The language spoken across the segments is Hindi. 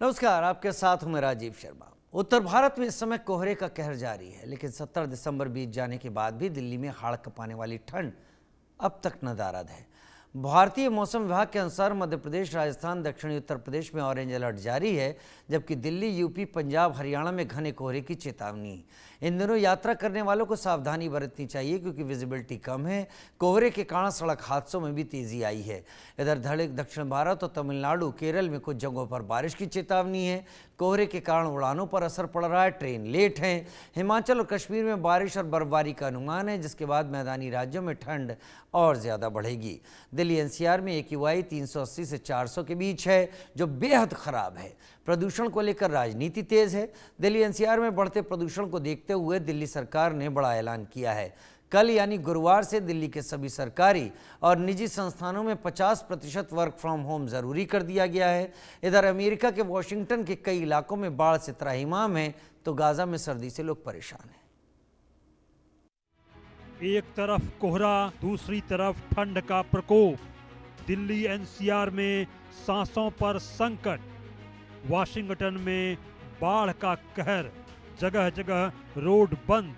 नमस्कार, आपके साथ हूं मैं राजीव शर्मा। उत्तर भारत में इस समय कोहरे का कहर जारी है, लेकिन 17 दिसंबर बीत जाने के बाद भी दिल्ली में हाड़ कपाने वाली ठंड अब तक नदारद है। भारतीय मौसम विभाग के अनुसार मध्य प्रदेश, राजस्थान, दक्षिणी उत्तर प्रदेश में ऑरेंज अलर्ट जारी है, जबकि दिल्ली, यूपी, पंजाब, हरियाणा में घने कोहरे की चेतावनी। इन दिनों यात्रा करने वालों को सावधानी बरतनी चाहिए क्योंकि विजिबिलिटी कम है। कोहरे के कारण सड़क हादसों में भी तेजी आई है। इधर दक्षिण भारत और तमिलनाडु, केरल में कुछ जगहों पर बारिश की चेतावनी है। कोहरे के कारण उड़ानों पर असर पड़ रहा है, ट्रेन लेट हैं। हिमाचल और कश्मीर में बारिश और बर्फबारी का अनुमान है, जिसके बाद मैदानी राज्यों में ठंड और ज़्यादा बढ़ेगी। दिल्ली एनसीआर में AQI 380 से 400 के बीच है, जो बेहद खराब है। प्रदूषण को लेकर राजनीति तेज है। दिल्ली एनसीआर में बढ़ते प्रदूषण को देखते हुए दिल्ली सरकार ने बड़ा ऐलान किया है। कल यानी गुरुवार से दिल्ली के सभी सरकारी और निजी संस्थानों में 50% वर्क फ्रॉम होम जरूरी कर दिया गया है। इधर अमेरिका के वॉशिंगटन के कई इलाकों में बाढ़ से त्राहिमाम है, तो गाजा में सर्दी से लोग परेशान हैं। एक तरफ कोहरा, दूसरी तरफ ठंड का प्रकोप। दिल्ली एनसीआर में सांसों पर संकट। वॉशिंगटन में बाढ़ का कहर, जगह जगह रोड बंद।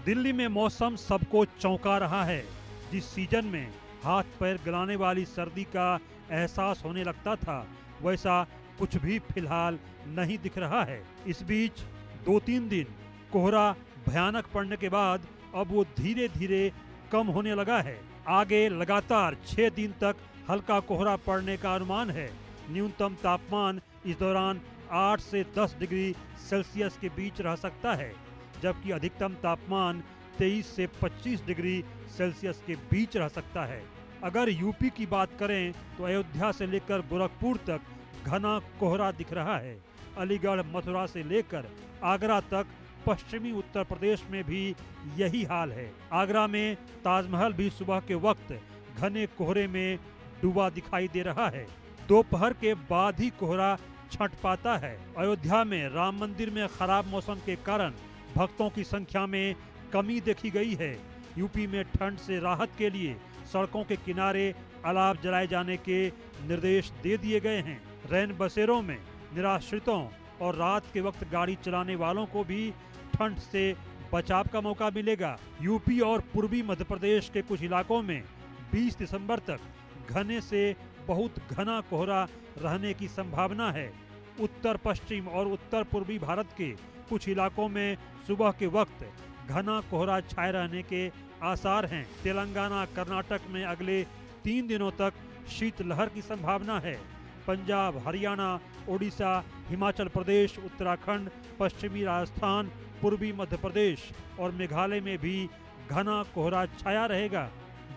दिल्ली में मौसम सबको चौंका रहा है। जिस सीजन में हाथ पैर गलाने वाली सर्दी का एहसास होने लगता था, वैसा कुछ भी फिलहाल नहीं दिख रहा है। इस बीच 2-3 दिन कोहरा भयानक पड़ने के बाद अब वो धीरे धीरे कम होने लगा है। आगे लगातार 6 दिन तक हल्का कोहरा पड़ने का अनुमान है। न्यूनतम तापमान इस दौरान 8 से 10 डिग्री सेल्सियस के बीच रह सकता है, जबकि अधिकतम तापमान 23 से 25 डिग्री सेल्सियस के बीच रह सकता है। अगर यूपी की बात करें तो अयोध्या से लेकर गोरखपुर तक घना कोहरा दिख रहा है। अलीगढ़, मथुरा से लेकर आगरा तक पश्चिमी उत्तर प्रदेश में भी यही हाल है। आगरा में ताजमहल भी सुबह के वक्त घने कोहरे में डूबा दिखाई दे रहा है। दोपहर के बाद ही कोहरा छंट पाता है। अयोध्या में राम मंदिर में खराब मौसम के कारण भक्तों की संख्या में कमी देखी गई है। यूपी में ठंड से राहत के लिए सड़कों के किनारे अलाव जलाए जाने के निर्देश दे दिए गए हैं। रैन बसेरों में निराश्रितों और रात के वक्त गाड़ी चलाने वालों को भी ठंड से बचाव का मौका मिलेगा। यूपी और पूर्वी मध्य प्रदेश के कुछ इलाकों में 20 दिसंबर तक घने से बहुत घना कोहरा रहने की संभावना है। उत्तर पश्चिम और उत्तर पूर्वी भारत के कुछ इलाकों में सुबह के वक्त घना कोहरा छाए रहने के आसार हैं। तेलंगाना, कर्नाटक में अगले 3 दिनों तक शीतलहर की संभावना है। पंजाब, हरियाणा, ओडिशा, हिमाचल प्रदेश, उत्तराखंड, पश्चिमी राजस्थान, पूर्वी मध्य प्रदेश और मेघालय में भी घना कोहरा छाया रहेगा।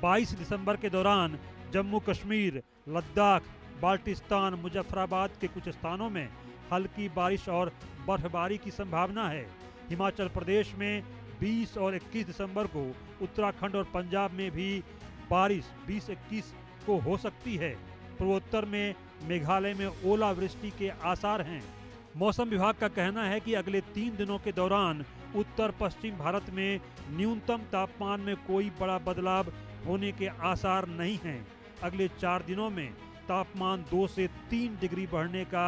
22 दिसंबर के दौरान जम्मू कश्मीर, लद्दाख, बाल्टिस्तान, मुजफ्फराबाद के कुछ स्थानों में हल्की बारिश और बर्फबारी की संभावना है। हिमाचल प्रदेश में 20 और 21 दिसंबर को, उत्तराखंड और पंजाब में भी बारिश 20-21 को हो सकती है। पूर्वोत्तर में मेघालय में ओलावृष्टि के आसार हैं। मौसम विभाग का कहना है कि अगले 3 दिनों के दौरान उत्तर पश्चिम भारत में न्यूनतम तापमान में कोई बड़ा बदलाव होने के आसार नहीं हैं। अगले 4 दिनों में तापमान 2 से 3 डिग्री बढ़ने का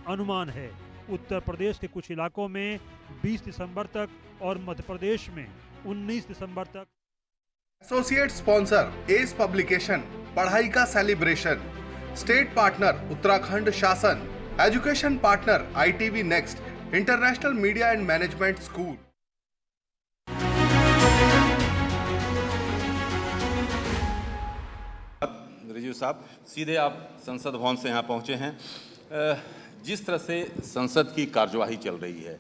अनुमान है। उत्तर प्रदेश के कुछ इलाकों में 20 दिसंबर तक और मध्य प्रदेश में 19 दिसंबर तक। एसोसिएट स्पॉन्सर एस पब्लिकेशन, पढ़ाई का सेलिब्रेशन। स्टेट पार्टनर उत्तराखंड शासन। Education partner ITV next, international media and management school. Riju साहब, सीधे आप संसद भवन से यहाँ पहुँचे हैं। जिस तरह से संसद की कार्यवाही चल रही है,